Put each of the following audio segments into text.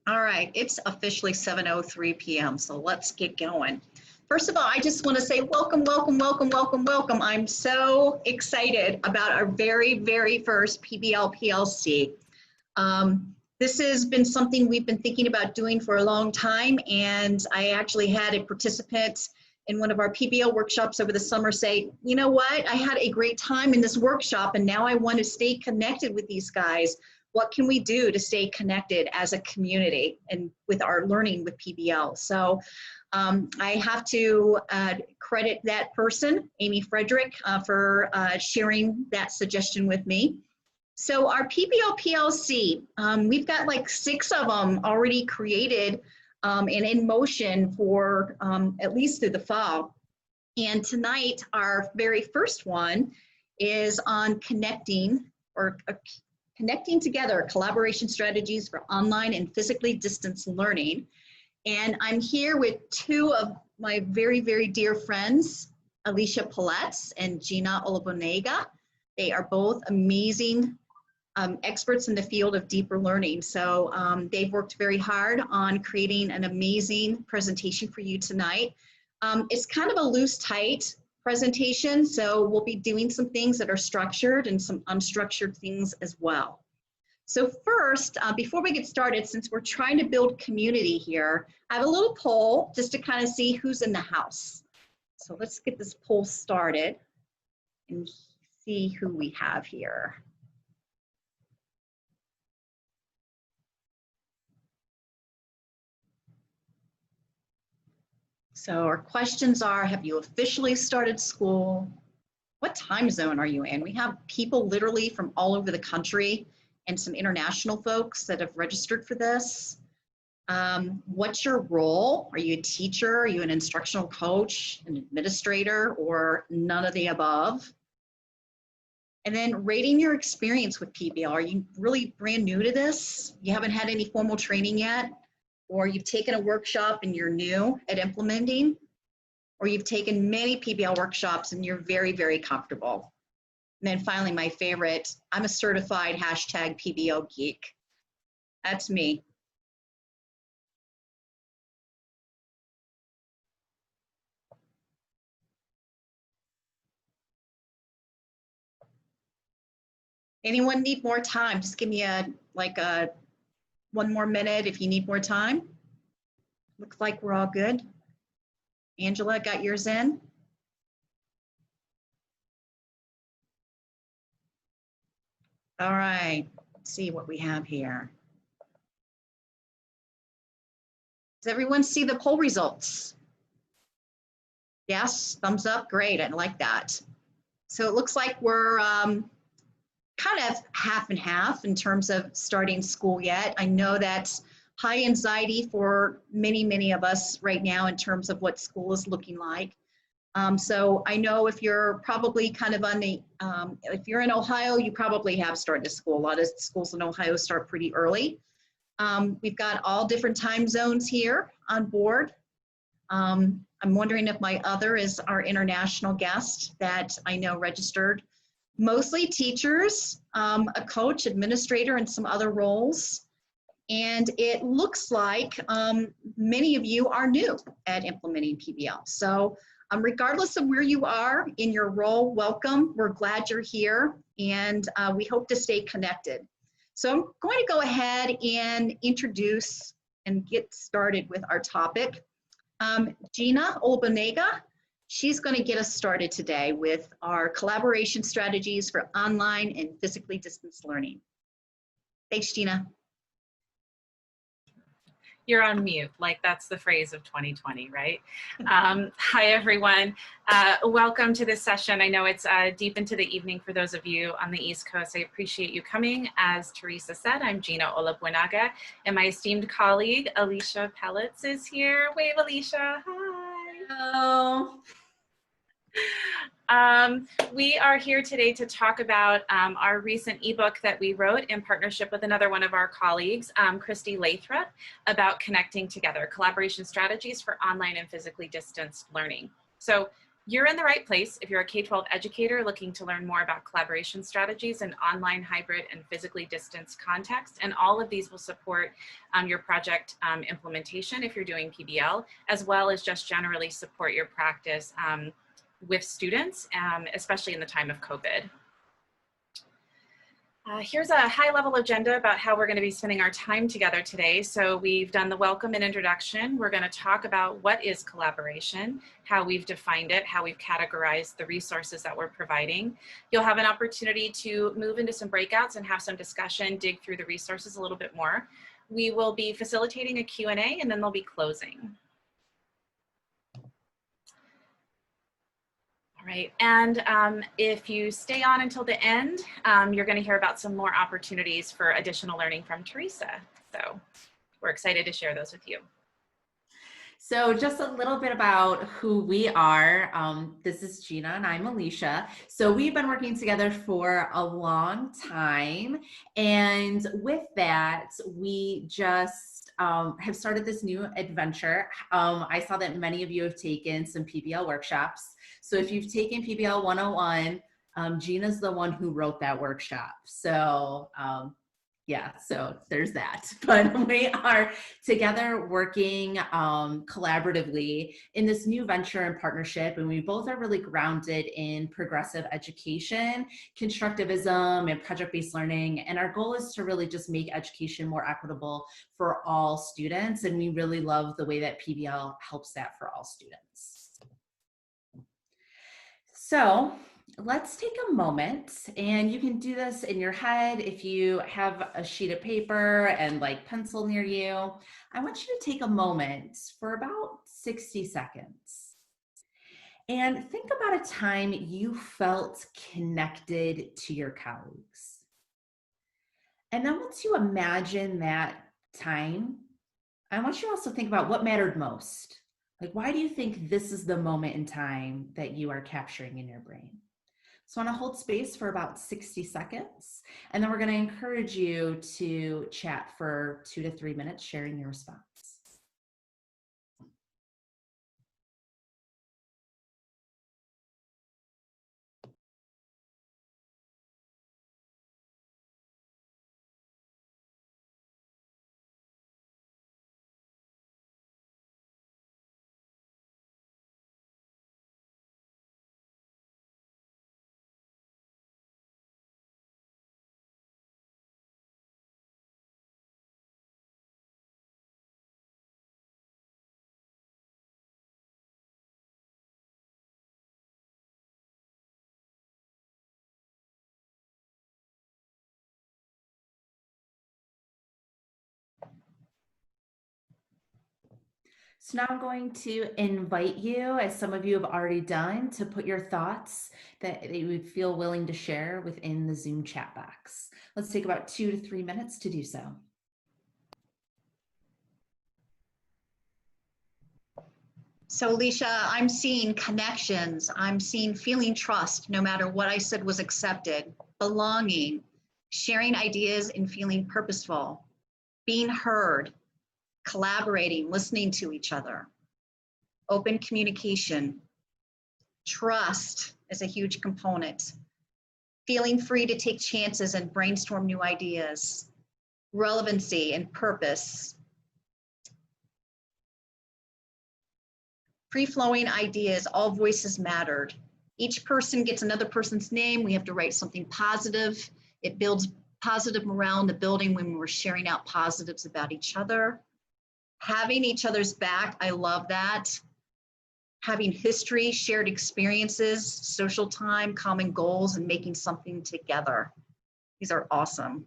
All right, it's officially 7:03 p.m., so let's get going. First of all, I just want to say welcome, welcome, welcome, welcome, welcome. I'm so excited about our very first PBL PLC. This has been something we've been thinking about doing for a long time, and I actually had a participant in one of our PBL workshops over the summer say, you know what, I had a great time in this workshop, and now I want to stay connected with these guys. What can we do to stay connected as a community and with our learning with PBL? So I have to credit that person, Amy Frederick, for sharing that suggestion with me. So our PBL PLC, we've got like 6 of them already created and in motion for at least through the fall. And tonight, our very first one is on connecting together collaboration strategies for online and physically distanced learning. And I'm here with 2 of my very dear friends, Alicia Peletz and Gina Olabuenaga. They are both amazing experts in the field of deeper learning. So they've worked very hard on creating an amazing presentation for you tonight. It's kind of a loose, tight presentation, so we'll be doing some things that are structured and some unstructured things as well. So first, before we get started, since we're trying to build community here, I have a little poll just to kind of see who's in the house. So let's get this poll started and see who we have here. So our questions are, have you officially started school? What time zone are you in? We have people literally from all over the country and some international folks that have registered for this. What's your role? Are you a teacher? Are you an instructional coach, an administrator, or none of the above? And then rating your experience with PBL. Are you really brand new to this? You haven't had any formal training yet? Or you've taken a workshop and you're new at implementing? Or you've taken many PBL workshops and you're very comfortable? And then finally, my favorite, I'm a certified #PBL geek. That's me. Anyone need more time? Just give me one more minute if you need more time. Looks like we're all good. Angela, got yours in? All right, let's see what we have here. Does everyone see the poll results? Yes, thumbs up, great, I like that. So it looks like we're kind of half and half in terms of starting school yet. I know that's high anxiety for many of us right now in terms of what school is looking like. So I know if you're probably kind of on the, if you're in Ohio, you probably have started school. A lot of schools in Ohio start pretty early. We've got all different time zones here on board. I'm wondering if my other is our international guest that I know registered. Mostly teachers, a coach, administrator, and some other roles. And it looks like many of you are new at implementing PBL. So regardless of where you are in your role, welcome. We're glad you're here, and we hope to stay connected. So I'm going to go ahead and introduce and get started with our topic. Gina Olabuenaga, she's going to get us started today with our collaboration strategies for online and physically distanced learning. Thanks, Gina. You're on mute, like that's the phrase of 2020, right? Hi, everyone. Welcome to this session. I know it's deep into the evening for those of you on the East Coast. I appreciate you coming. As Teresa said, I'm Gina Olabuenaga, and my esteemed colleague, Alicia Peletz, is here. Wave, Alicia. Hi. Hello. We are here today to talk about our recent ebook that we wrote in partnership with another one of our colleagues, Christy Lathrop, about connecting together collaboration strategies for online and physically distanced learning. So You're in the right place if you're a K-12 educator looking to learn more about collaboration strategies in online, hybrid, and physically distanced context. And all of these will support your project implementation if you're doing PBL, as well as just generally support your practice with students, especially in the time of COVID. Here's a high-level agenda about how we're going to be spending our time together today. So we've done the welcome and introduction. We're going to talk about what is collaboration, how we've defined it, how we've categorized the resources that we're providing. You'll have an opportunity to move into some breakouts and have some discussion, dig through the resources a little bit more. We will be facilitating a Q&A, and then they'll be closing. All right, and if you stay on until the end, you're going to hear about some more opportunities for additional learning from Teresa. So we're excited to share those with you. So just a little bit about who we are. This is Gina and I'm Alicia. So we've been working together for a long time. And with that, we just have started this new adventure. I saw that many of you have taken some PBL workshops. So if you've taken PBL 101, Gina's the one who wrote that workshop. So yeah, so there's that. But we are together working collaboratively in this new venture and partnership, and we both are really grounded in progressive education, constructivism, and project-based learning. And our goal is to really just make education more equitable for all students, and we really love the way that PBL helps that for all students. So let's take a moment, and you can do this in your head. If you have a sheet of paper and like pencil near you, I want you to take a moment for about 60 seconds and think about a time you felt connected to your colleagues. And then once you imagine that time, I want you to also think about what mattered most. Like, why do you think this is the moment in time that you are capturing in your brain? So I want to hold space for about 60 seconds, and then we're going to encourage you to chat for 2 to 3 minutes, sharing your response. So now I'm going to invite you, as some of you have already done, to put your thoughts that you would feel willing to share within the Zoom chat box. Let's take about 2 to 3 minutes to do so. So Alicia, I'm seeing connections. I'm seeing feeling trust, no matter what I said was accepted, belonging, sharing ideas and feeling purposeful, being heard, collaborating, listening to each other, open communication, trust is a huge component, feeling free to take chances and brainstorm new ideas, relevancy and purpose, free-flowing ideas, all voices mattered. Each person gets another person's name. We have to write something positive. It builds positive morale in the building when we're sharing out positives about each other. Having each other's back, I love that. Having history, shared experiences, social time, common goals, and making something together. These are awesome.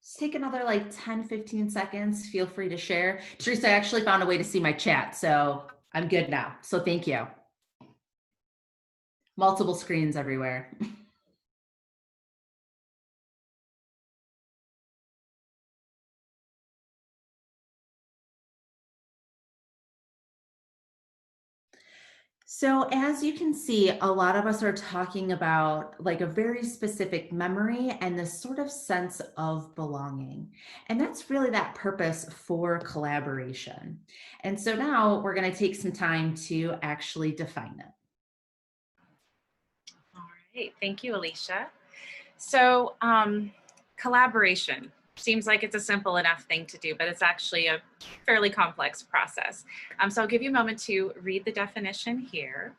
Just take another like 10, 15 seconds. Feel free to share. Teresa, I actually found a way to see my chat, so I'm good now. So thank you. Multiple screens everywhere. So as you can see, a lot of us are talking about like a very specific memory and this sort of sense of belonging. And that's really that purpose for collaboration. And so now we're going to take some time to actually define it. All right, thank you, Alicia. So collaboration seems like it's a simple enough thing to do, but it's actually a fairly complex process. So I'll give you a moment to read the definition here.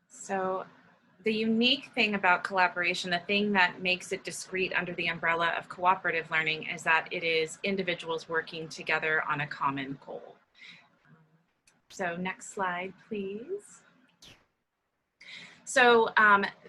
So the unique thing about collaboration, the thing that makes it discrete under the umbrella of cooperative learning, is that it is individuals working together on a common goal. So next slide, please. So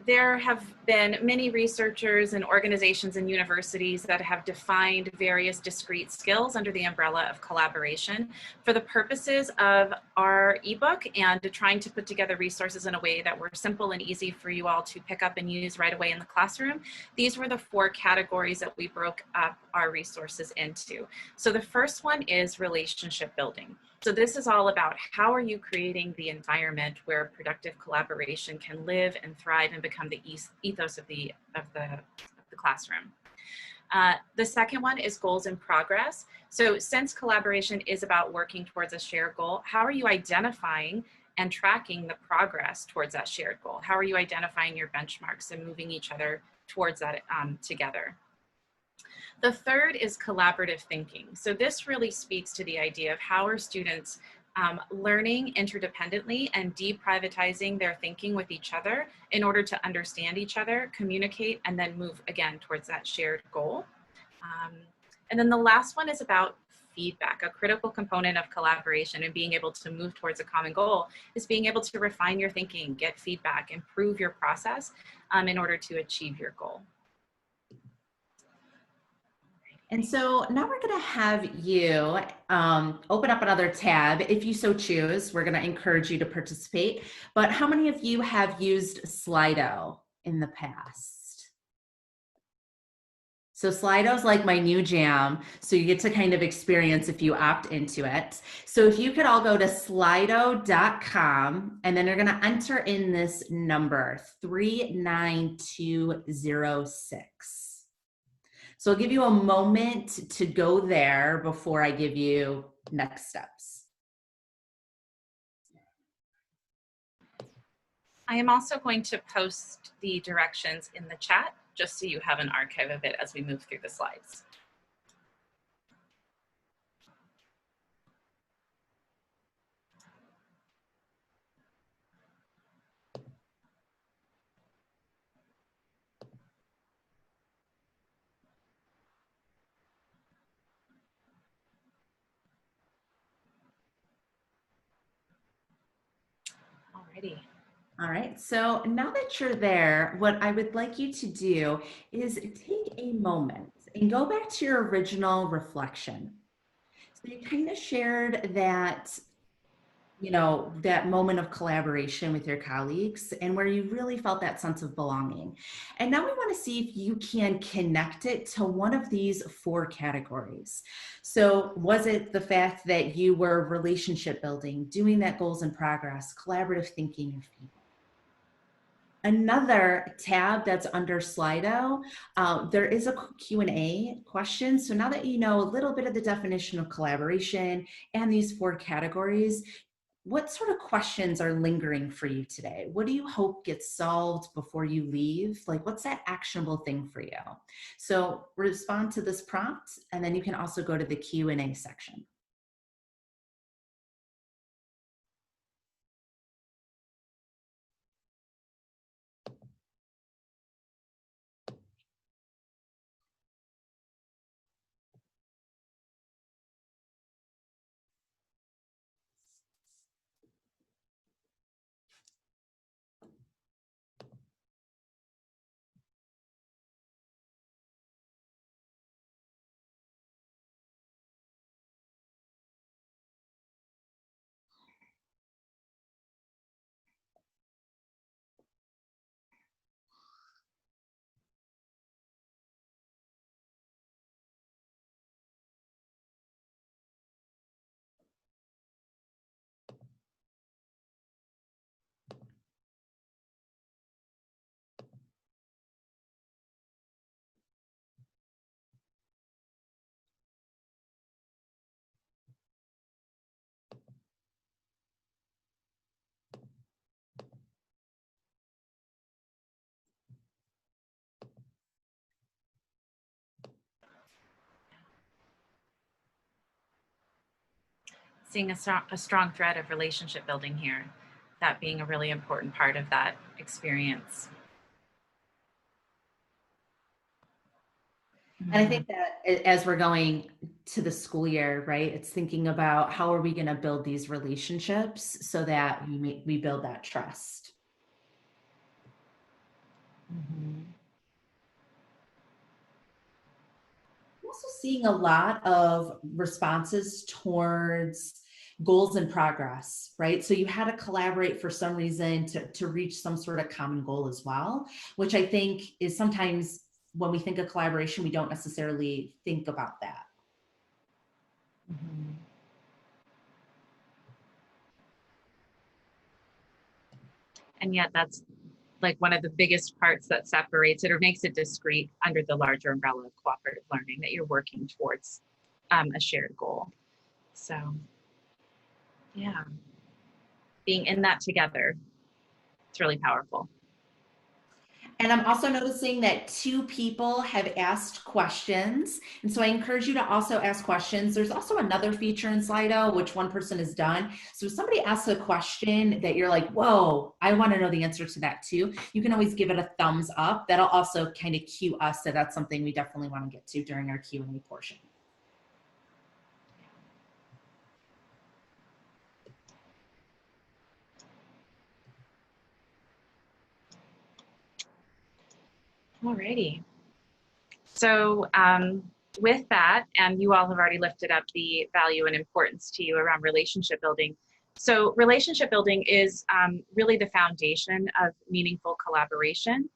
there have been many researchers and organizations and universities that have defined various discrete skills under the umbrella of collaboration. For the purposes of our ebook and trying to put together resources in a way that were simple and easy for you all to pick up and use right away in the classroom, these were the 4 categories that we broke up our resources into. So the first one is relationship building. So this is all about how are you creating the environment where productive collaboration can live and thrive and become the ethos of the classroom. The second one is goals in progress. So since collaboration is about working towards a shared goal, how are you identifying and tracking the progress towards that shared goal? How are you identifying your benchmarks and moving each other towards that together? The third is collaborative thinking. So this really speaks to the idea of how are students learning interdependently and deprivatizing their thinking with each other in order to understand each other, communicate, and then move again towards that shared goal. And then the last one is about feedback. A critical component of collaboration and being able to move towards a common goal is being able to refine your thinking, get feedback, improve your process in order to achieve your goal. And so now we're going to have you open up another tab if you so choose. We're going to encourage you to participate. But how many of you have used Slido in the past? So Slido is like my new jam. So you get to kind of experience if you opt into it. So if you could all go to slido.com and then you're going to enter in this number 39206. So I'll give you a moment to go there before I give you next steps. I am also going to post the directions in the chat just so you have an archive of it as we move through the slides. Alrighty. All right, so now that you're there, what I would like you to do is take a moment and go back to your original reflection. So you kind of shared that, you know, that moment of collaboration with your colleagues and where you really felt that sense of belonging. And now we want to see if you can connect it to one of these 4 categories. So was it the fact that you were relationship building, doing that goals in progress, collaborative thinking, or feedback? Another tab that's under Slido, there is a Q&A question. So now that you know a little bit of the definition of collaboration and these 4 categories, what sort of questions are lingering for you today? What do you hope gets solved before you leave? Like, what's that actionable thing for you? So respond to this prompt, and then you can also go to the Q&A section. seeing a strong thread of relationship building here, that being a really important part of that experience. And I think that as we're going to the school year, right, it's thinking about how are we going to build these relationships so that we build that trust. Mm-hmm. Also seeing a lot of responses towards goals in progress, right? So you had to collaborate for some reason to reach some sort of common goal as well, which I think is sometimes when we think of collaboration, we don't necessarily think about that. Mm-hmm. And yet that's like one of the biggest parts that separates it or makes it discrete under the larger umbrella of cooperative learning, that you're working towards a shared goal. So yeah, being in that together, it's really powerful. And I'm also noticing that 2 people have asked questions. And so I encourage you to also ask questions. There's also another feature in Slido, which one person has done. So if somebody asks a question that you're like, whoa, I want to know the answer to that too, you can always give it a thumbs up. That'll also kind of cue us that that's something we definitely want to get to during our Q&A portion. Alrighty. So with that, and you all have already lifted up the value and importance to you around relationship building. So relationship building is really the foundation of meaningful collaboration.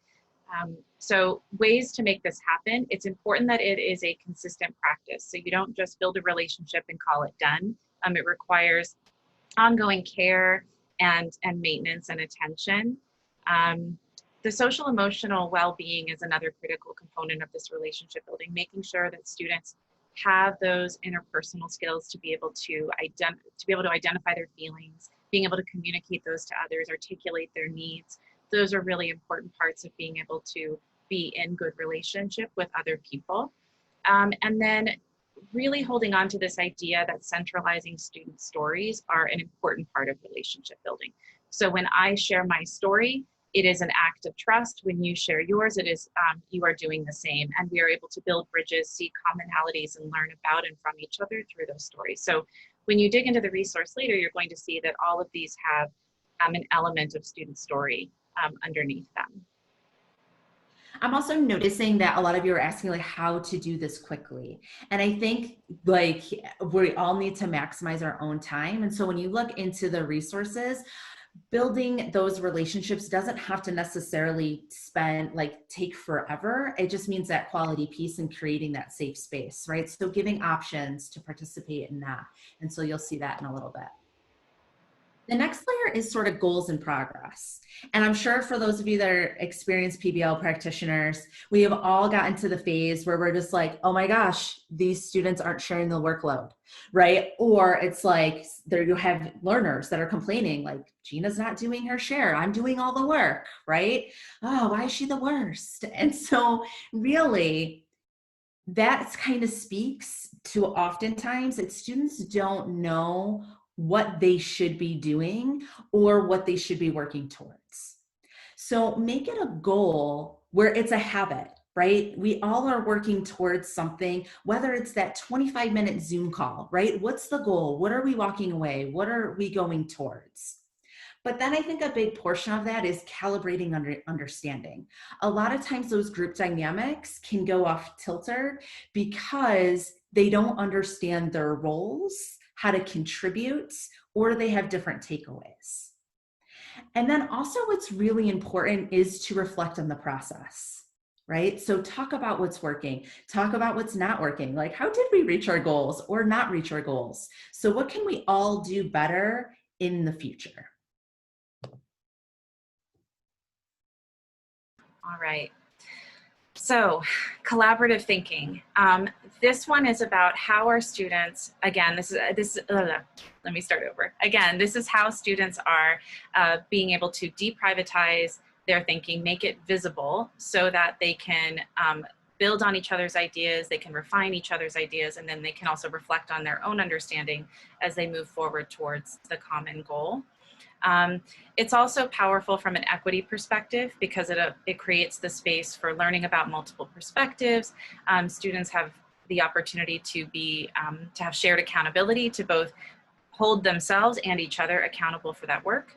So ways to make this happen, it's important that it is a consistent practice. So you don't just build a relationship and call it done. It requires ongoing care and maintenance and attention. The social emotional well-being is another critical component of this relationship building, making sure that students have those interpersonal skills to be able to identify their feelings, being able to communicate those to others, articulate their needs. Those are really important parts of being able to be in good relationship with other people. And then really holding on to this idea that centralizing student stories are an important part of relationship building. So when I share my story, it is an act of trust. When you share yours, it is you are doing the same, and we are able to build bridges, see commonalities, and learn about and from each other through those stories. So when you dig into the resource later, you're going to see that all of these have an element of student story underneath them. I'm also noticing that a lot of you are asking like how to do this quickly. And I think like we all need to maximize our own time. And so when you look into the resources, building those relationships doesn't have to necessarily take forever. It just means that quality piece and creating that safe space, right? So giving options to participate in that. And so you'll see that in a little bit. The next layer is sort of goals in progress. And I'm sure for those of you that are experienced PBL practitioners, we have all gotten to the phase where we're just like, oh my gosh, these students aren't sharing the workload, right? Or it's like there you have learners that are complaining like, Gina's not doing her share, I'm doing all the work, right? Oh, why is she the worst? And so really, that kind of speaks to oftentimes that students don't know what they should be doing or what they should be working towards. So make it a goal where it's a habit, right? We all are working towards something, whether it's that 25-minute Zoom call, right? What's the goal? What are we walking away? What are we going towards? But then I think a big portion of that is calibrating understanding. A lot of times those group dynamics can go off kilter because they don't understand their roles, how to contribute, or they have different takeaways. And then also what's really important is to reflect on the process, right? So talk about what's working, talk about what's not working. Like, how did we reach our goals or not reach our goals? So what can we all do better in the future? All right. So collaborative thinking. This one is about how our students, again, let me start over. Again, this is how students are being able to deprivatize their thinking, make it visible so that they can build on each other's ideas, they can refine each other's ideas, and then they can also reflect on their own understanding as they move forward towards the common goal. It's also powerful from an equity perspective because it creates the space for learning about multiple perspectives. Students have the opportunity to have shared accountability to both hold themselves and each other accountable for that work.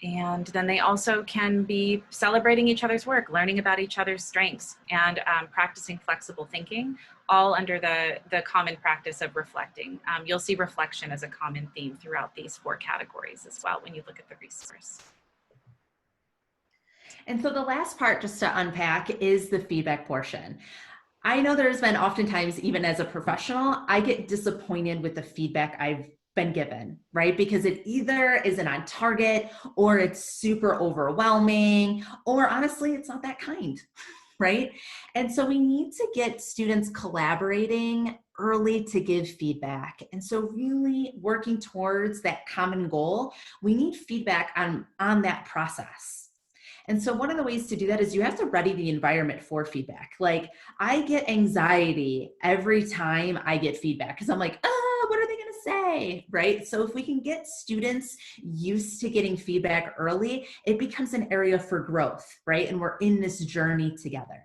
And then they also can be celebrating each other's work, learning about each other's strengths, and practicing flexible thinking, all under the common practice of reflecting. You'll see reflection as a common theme throughout these 4 categories as well when you look at the resource. And so the last part, just to unpack, is the feedback portion. I know there's been oftentimes, even as a professional, I get disappointed with the feedback I've been given, right? Because it either isn't on target, or it's super overwhelming, or honestly, it's not that kind, right? And so we need to get students collaborating early to give feedback. And so really working towards that common goal, we need feedback on that process. And so one of the ways to do that is you have to ready the environment for feedback. Like, I get anxiety every time I get feedback because I'm like, what are they going to say, right? So if we can get students used to getting feedback early, it becomes an area for growth, right? And we're in this journey together.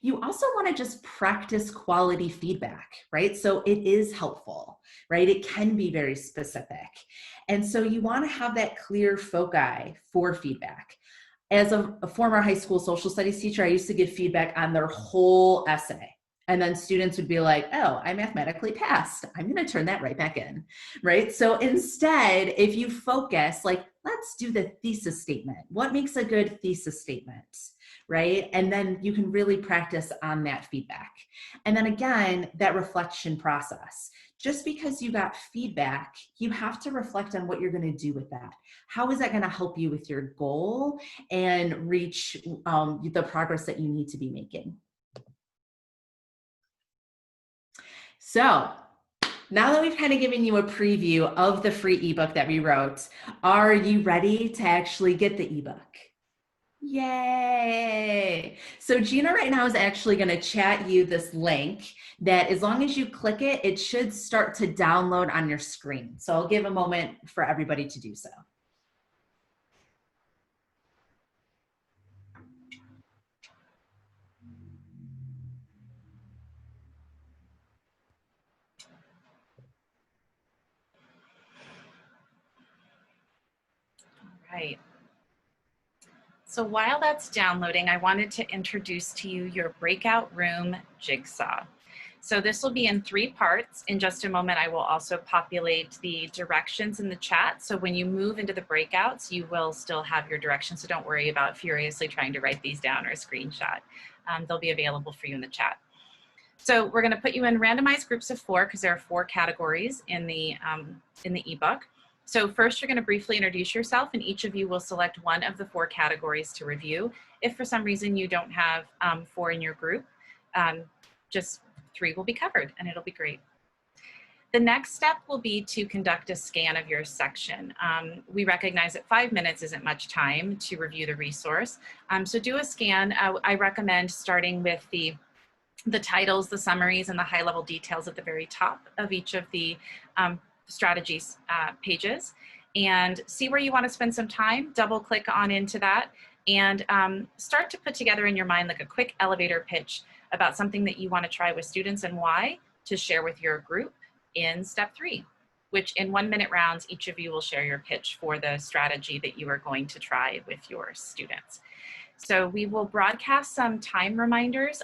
You also want to just practice quality feedback, right? So it is helpful, right? It can be very specific. And so you want to have that clear foci for feedback. As a former high school social studies teacher, I used to give feedback on their whole essay. And then students would be like, oh, I mathematically passed. I'm going to turn that right back in, right? So instead, if you focus, like, let's do the thesis statement. What makes a good thesis statement, right? And then you can really practice on that feedback. And then again, that reflection process. Just because you got feedback, you have to reflect on what you're going to do with that. How is that going to help you with your goal and reach the progress that you need to be making? So now that we've kind of given you a preview of the free ebook that we wrote, are you ready to actually get the ebook? Yay! So Gina right now is actually going to chat you this link that, as long as you click it, it should start to download on your screen. So I'll give a moment for everybody to do so. All right. So while that's downloading, I wanted to introduce to you your breakout room Jigsaw. So this will be in 3 parts. In just a moment, I will also populate the directions in the chat. So when you move into the breakouts, you will still have your directions. So don't worry about furiously trying to write these down or screenshot. They'll be available for you in the chat. So we're going to put you in randomized groups of 4 because there are 4 categories in the ebook. So first, you're going to briefly introduce yourself, and each of you will select one of the 4 categories to review. If for some reason you don't have 4 in your group, just 3 will be covered, and it'll be great. The next step will be to conduct a scan of your section. We recognize that 5 minutes isn't much time to review the resource. So do a scan. I recommend starting with the titles, the summaries, and the high-level details at the very top of each of the strategies pages, and see where you want to spend some time. Double click on into that and start to put together in your mind like a quick elevator pitch about something that you want to try with students and why, to share with your group in step 3, which in 1-minute rounds, each of you will share your pitch for the strategy that you are going to try with your students. So we will broadcast some time reminders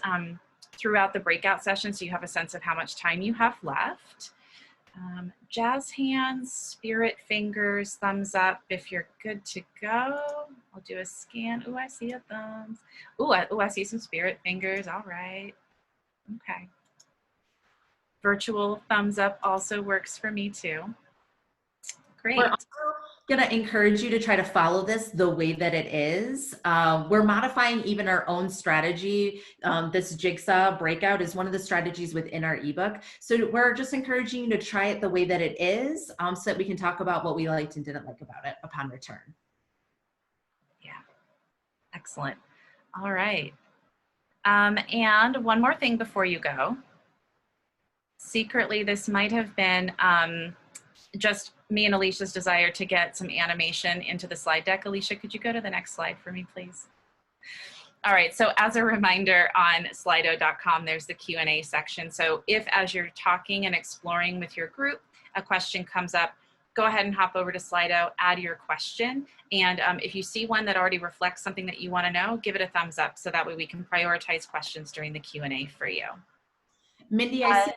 throughout the breakout session so you have a sense of how much time you have left. Jazz hands, spirit fingers, thumbs up if you're good to go. I'll do a scan. Ooh, I see a thumbs. Ooh, I see some spirit fingers. All right. Okay. Virtual thumbs up also works for me too. Great. We're also going to encourage you to try to follow this the way that it is. We're modifying even our own strategy. This Jigsaw breakout is one of the strategies within our ebook. So we're just encouraging you to try it the way that it is so that we can talk about what we liked and didn't like about it upon return. Yeah, excellent. All right. And one more thing before you go. Secretly, this might have been just me and Alicia's desire to get some animation into the slide deck. Alicia, could you go to the next slide for me, please? All right, so as a reminder, on slido.com, there's the Q&A section. So if as you're talking and exploring with your group, a question comes up, go ahead and hop over to Slido, add your question. And if you see one that already reflects something that you want to know, give it a thumbs up so that way we can prioritize questions during the Q&A for you. Mindy, I see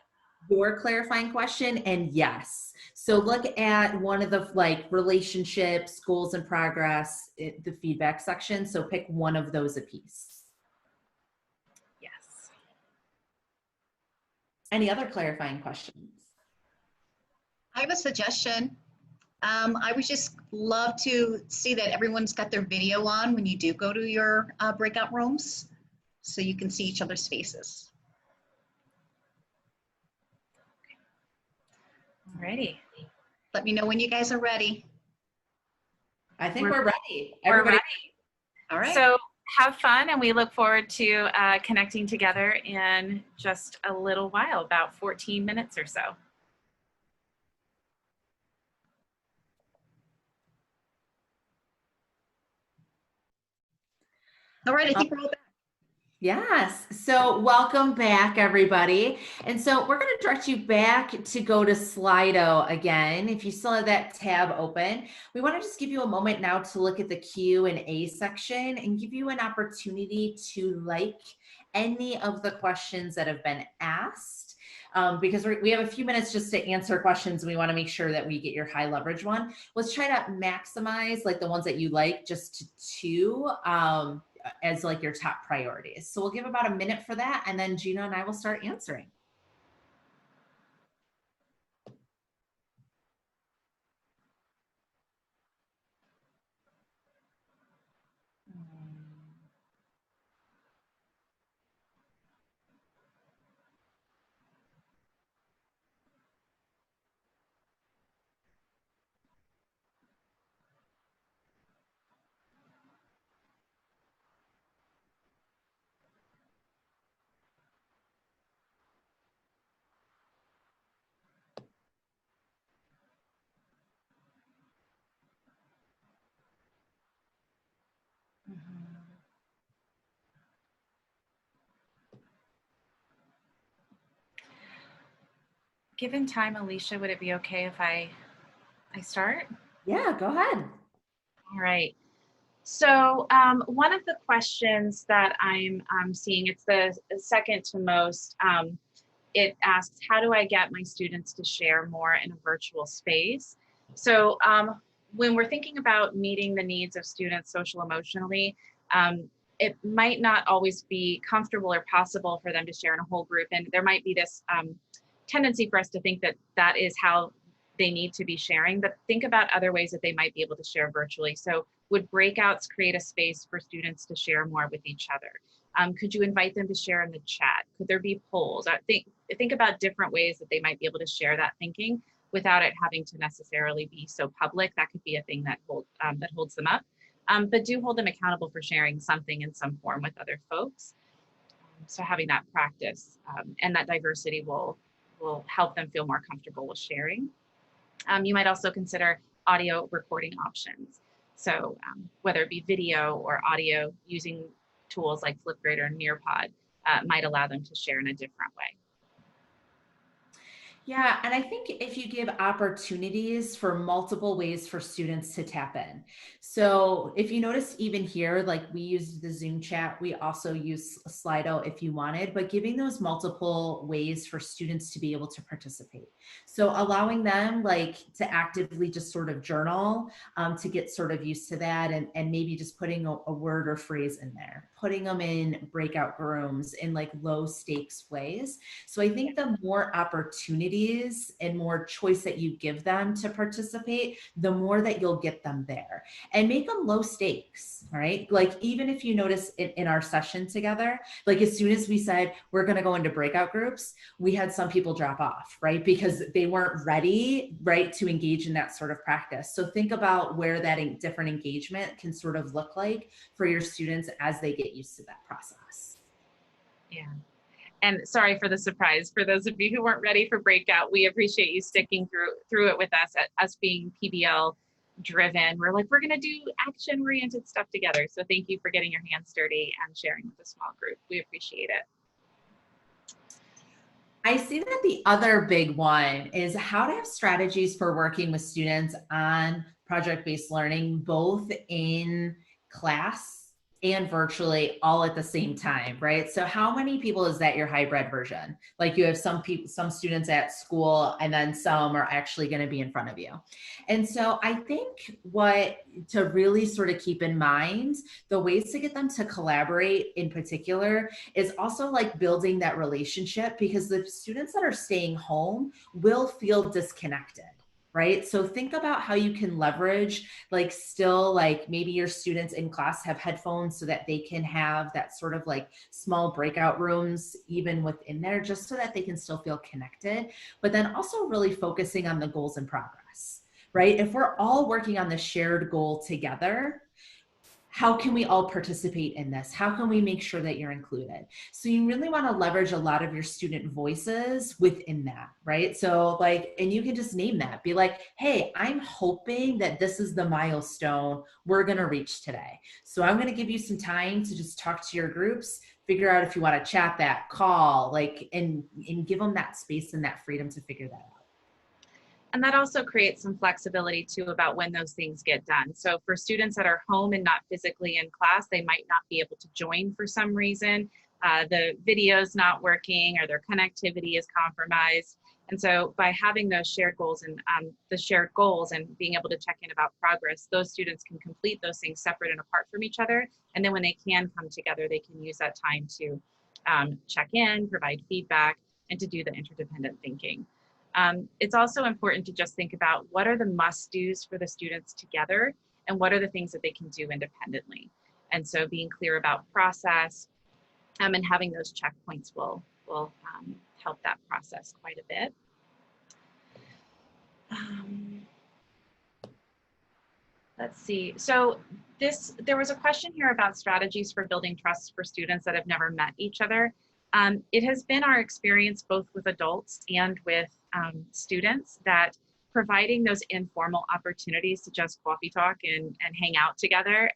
your clarifying question, and yes. So look at one of the relationships, goals in progress, the feedback section. So pick one of those a piece. Yes. Any other clarifying questions? I have a suggestion. I would just love to see that everyone's got their video on when you do go to your breakout rooms, so you can see each other's faces. Alrighty. Let me know when you guys are ready. I think we're ready. We're ready. All right. So have fun, and we look forward to connecting together in just a little while, about 14 minutes or so. All right, I think we're all back. Yes. So welcome back, everybody. And so we're going to direct you back to go to Slido again. If you still have that tab open, we want to just give you a moment now to look at the Q&A section and give you an opportunity to like any of the questions that have been asked. Because we have a few minutes just to answer questions. We want to make sure that we get your high leverage one. Let's try to maximize the ones that you like just to two. As your top priorities. So we'll give about a minute for that, and then Gina and I will start answering. Given time, Alicia, would it be okay if I start? Yeah, go ahead. All right. So one of the questions that I'm seeing, it's the second to most, it asks, how do I get my students to share more in a virtual space? So when we're thinking about meeting the needs of students social emotionally, it might not always be comfortable or possible for them to share in a whole group. And there might be this tendency for us to think that that is how they need to be sharing, but think about other ways that they might be able to share virtually. So would breakouts create a space for students to share more with each other? Could you invite them to share in the chat? Could there be polls? Think about different ways that they might be able to share that thinking without it having to necessarily be so public. That could be a thing that holds them up, but do hold them accountable for sharing something in some form with other folks. So having that practice and that diversity will help them feel more comfortable with sharing. You might also consider audio recording options. So whether it be video or audio, using tools like Flipgrid or Nearpod might allow them to share in a different way. Yeah, and I think if you give opportunities for multiple ways for students to tap in. So if you notice even here, we used the Zoom chat, we also use Slido if you wanted, but giving those multiple ways for students to be able to participate. So allowing them to actively just sort of journal to get sort of used to that, and maybe just putting a word or phrase in there, putting them in breakout rooms in low stakes ways. So I think the more opportunities and more choice that you give them to participate, the more that you'll get them there, and make them low stakes. All right. Even if you notice in our session together, as soon as we said we're going to go into breakout groups, we had some people drop off, right? Because they weren't ready, right, to engage in that sort of practice. So think about where that different engagement can sort of look like for your students as they get used to that process. Yeah. And sorry for the surprise. For those of you who weren't ready for Breakout, we appreciate you sticking through it with us, us being PBL driven. We're like, we're going to do action-oriented stuff together. So thank you for getting your hands dirty and sharing with a small group. We appreciate it. I see that the other big one is how to have strategies for working with students on project-based learning, both in class and virtually all at the same time, right? So how many people is that your hybrid version? Like you have some people, some students at school, and then some are actually going to be in front of you. And so I think what to really sort of keep in mind, the ways to get them to collaborate in particular is also like building that relationship, because the students that are staying home will feel disconnected. Right? So think about how you can leverage, like still like maybe your students in class have headphones so that they can have that sort of like small breakout rooms even within there, just so that they can still feel connected, but then also really focusing on the goals in progress, right? If we're all working on the shared goal together, how can we all participate in this? How can we make sure that you're included? So you really want to leverage a lot of your student voices within that, right? So like, and you can just name that, be like, hey, I'm hoping that this is the milestone we're going to reach today. So I'm going to give you some time to just talk to your groups, figure out if you want to chat that, call, like, and give them that space and that freedom to figure that out. And that also creates some flexibility too about when those things get done. So for students that are home and not physically in class, they might not be able to join for some reason. The video's not working or their connectivity is compromised. And so by having those shared goals and being able to check in about progress, those students can complete those things separate and apart from each other. And then when they can come together, they can use that time to check in, provide feedback, and to do the interdependent thinking. It's also important to just think about what are the must-dos for the students together and what are the things that they can do independently. And so being clear about process and having those checkpoints will help that process quite a bit. Let's see. So there was a question here about strategies for building trust for students that have never met each other. It has been our experience both with adults and with students that providing those informal opportunities to just coffee talk and hang out together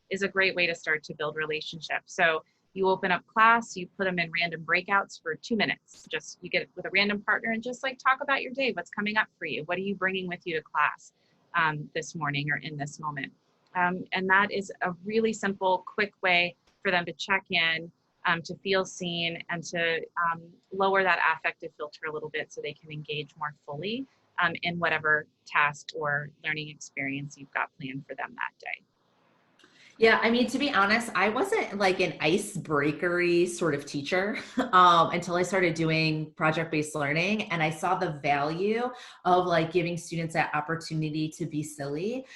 is a great way to start to build relationships. So you open up class, you put them in random breakouts for 2 minutes. Just you get with a random partner and just like talk about your day, what's coming up for you, what are you bringing with you to class this morning or in this moment. And that is a really simple, quick way for them to check in, to feel seen, and to lower that affective filter a little bit so they can engage more fully in whatever task or learning experience you've got planned for them that day. Yeah, I mean, to be honest, I wasn't like an icebreakery sort of teacher until I started doing project-based learning, and I saw the value of like giving students that opportunity to be silly.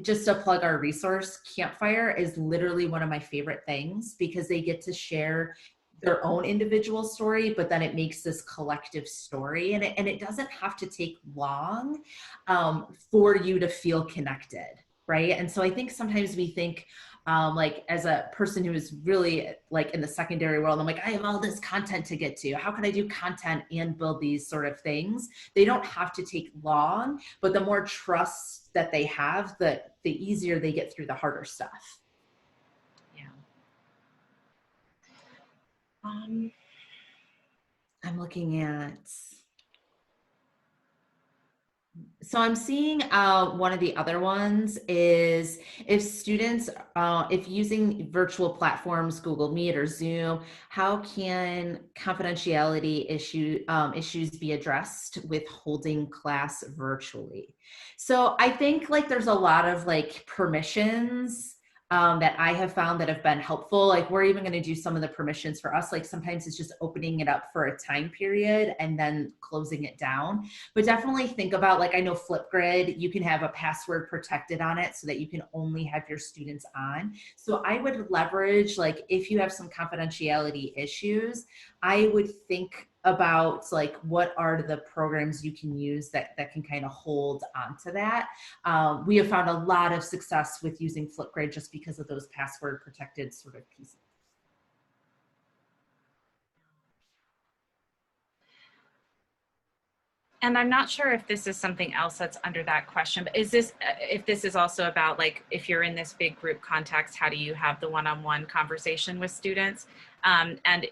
Just to plug our resource, Campfire is literally one of my favorite things because they get to share their own individual story, but then it makes this collective story, and it doesn't have to take long for you to feel connected. Right. And so I think sometimes we think like as a person who is really like in the secondary world, I'm like, I have all this content to get to. How can I do content and build these sort of things? They don't have to take long, but the more trust that they have, the easier they get through the harder stuff. Yeah. I'm looking at. So I'm seeing one of the other ones is if students, if using virtual platforms, Google Meet or Zoom, how can confidentiality issues be addressed with holding class virtually? So I think like there's a lot of like permissions that I have found that have been helpful. Like we're even going to do some of the permissions for us. Like sometimes it's just opening it up for a time period and then closing it down. But definitely think about, like, I know Flipgrid, you can have a password protected on it so that you can only have your students on. So I would leverage, like, if you have some confidentiality issues, I would think about like what are the programs you can use that can kind of hold onto that. We have found a lot of success with using Flipgrid just because of those password protected sort of pieces. And I'm not sure if this is something else that's under that question, but is this, if this is also about like, if you're in this big group context, how do you have the one-on-one conversation with students? And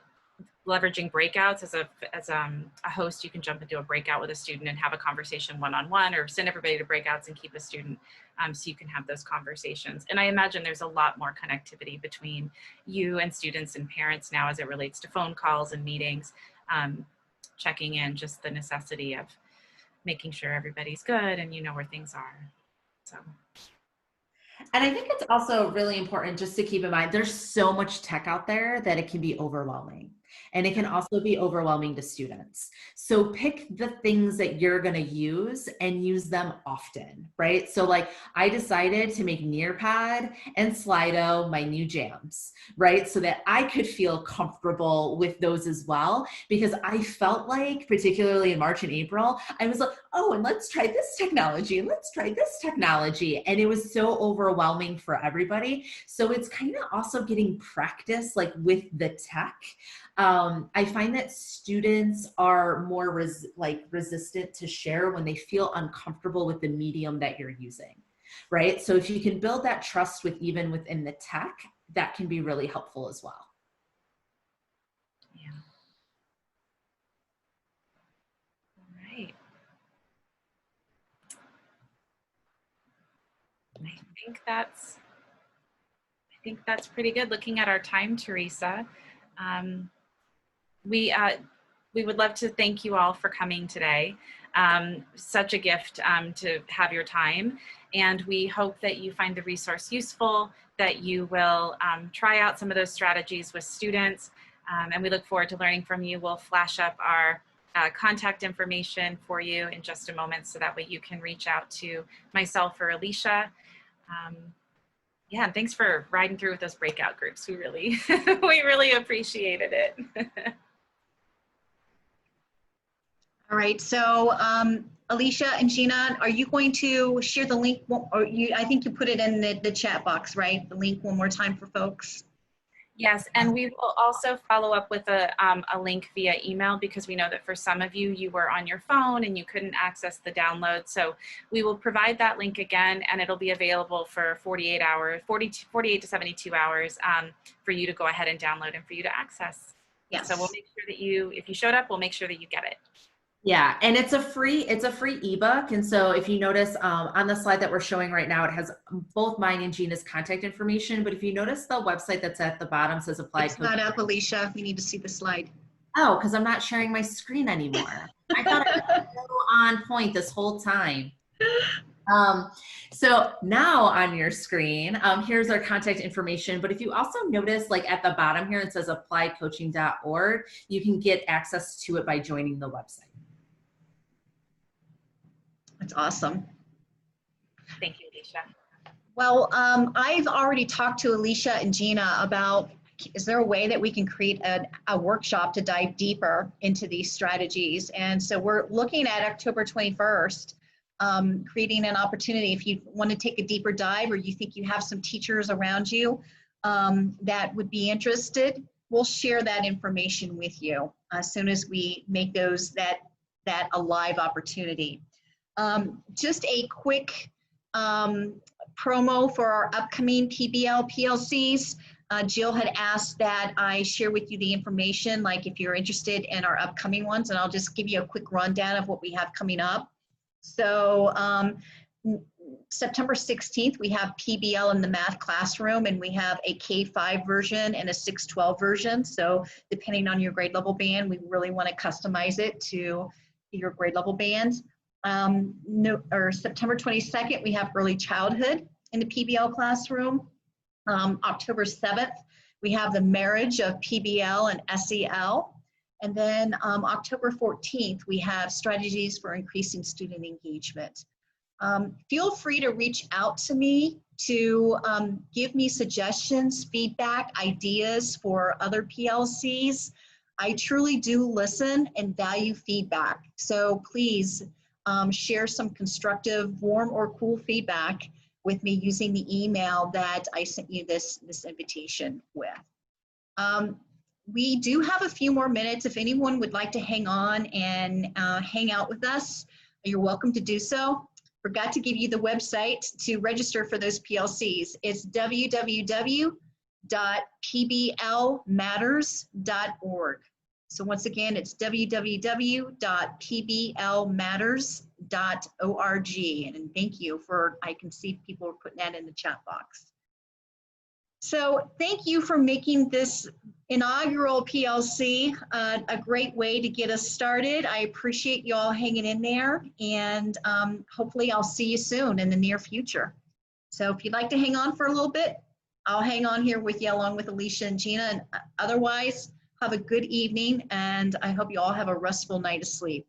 leveraging breakouts as a host, you can jump into a breakout with a student and have a conversation one-on-one, or send everybody to breakouts and keep a student so you can have those conversations. And I imagine there's a lot more connectivity between you and students and parents now as it relates to phone calls and meetings, checking in, just the necessity of making sure everybody's good and you know where things are. So. And I think it's also really important just to keep in mind, there's so much tech out there that it can be overwhelming. And it can also be overwhelming to students. So pick the things that you're going to use and use them often, right? So like I decided to make Nearpod and Slido my new jams, right? So that I could feel comfortable with those as well, because I felt like, particularly in March and April, I was like, oh, and let's try this technology and let's try this technology. And it was so overwhelming for everybody. So it's kind of also getting practice like with the tech. I find that students are more resistant to share when they feel uncomfortable with the medium that you're using, right? So if you can build that trust with even within the tech, that can be really helpful as well. Yeah. All right. I think that's pretty good. Looking at our time, Teresa. We would love to thank you all for coming today. Such a gift to have your time. And we hope that you find the resource useful, that you will try out some of those strategies with students. And we look forward to learning from you. We'll flash up our contact information for you in just a moment, so that way you can reach out to myself or Alicia. Yeah, and thanks for riding through with those breakout groups. We really, we really appreciated it. All right, so Alicia and Gina, are you going to share the link? Or I think you put it in the chat box, right? The link one more time for folks. Yes, and we will also follow up with a link via email, because we know that for some of you, you were on your phone and you couldn't access the download. So we will provide that link again, and it'll be available for 48 to 72 hours for you to go ahead and download and for you to access. Yes. So we'll make sure that if you showed up, we'll make sure that you get it. Yeah, and it's a free ebook. And so if you notice on the slide that we're showing right now, it has both mine and Gina's contact information. But if you notice, the website that's at the bottom says apply. It's not up, Alicia. We need to see the slide. Oh, because I'm not sharing my screen anymore. I thought it was so on point this whole time. So now on your screen, here's our contact information. But if you also notice, like at the bottom here, it says applycoaching.org, you can get access to it by joining the website. That's awesome. Thank you, Alicia. Well, I've already talked to Alicia and Gina about, is there a way that we can create a workshop to dive deeper into these strategies? And so we're looking at October 21st, creating an opportunity. If you want to take a deeper dive, or you think you have some teachers around you that would be interested, we'll share that information with you as soon as we make that a live opportunity. Just a quick promo for our upcoming PBL PLCs. Jill had asked that I share with you the information, like if you're interested in our upcoming ones, and I'll just give you a quick rundown of what we have coming up. So September 16th, we have PBL in the math classroom, and we have a K-5 version and a 612 version. So depending on your grade level band, we really want to customize it to your grade level band. September 22nd, we have early childhood in the PBL classroom. October 7th, we have the marriage of PBL and SEL. And then October 14th, we have strategies for increasing student engagement. Feel free to reach out to me to give me suggestions, feedback, ideas for other PLCs. I truly do listen and value feedback. So please share some constructive, warm or cool feedback with me using the email that I sent you this invitation with. we do have a few more minutes. If anyone would like to hang on and hang out with us, you're welcome to do so. Forgot to give you the website to register for those PLCs. It's www.pblmatters.org. So once again, it's www.pblmatters.org. And thank you for, I can see people are putting that in the chat box. So thank you for making this inaugural PLC a great way to get us started. I appreciate you all hanging in there, and hopefully I'll see you soon in the near future. So if you'd like to hang on for a little bit, I'll hang on here with you along with Alicia and Gina. And otherwise, have a good evening, and I hope you all have a restful night of sleep.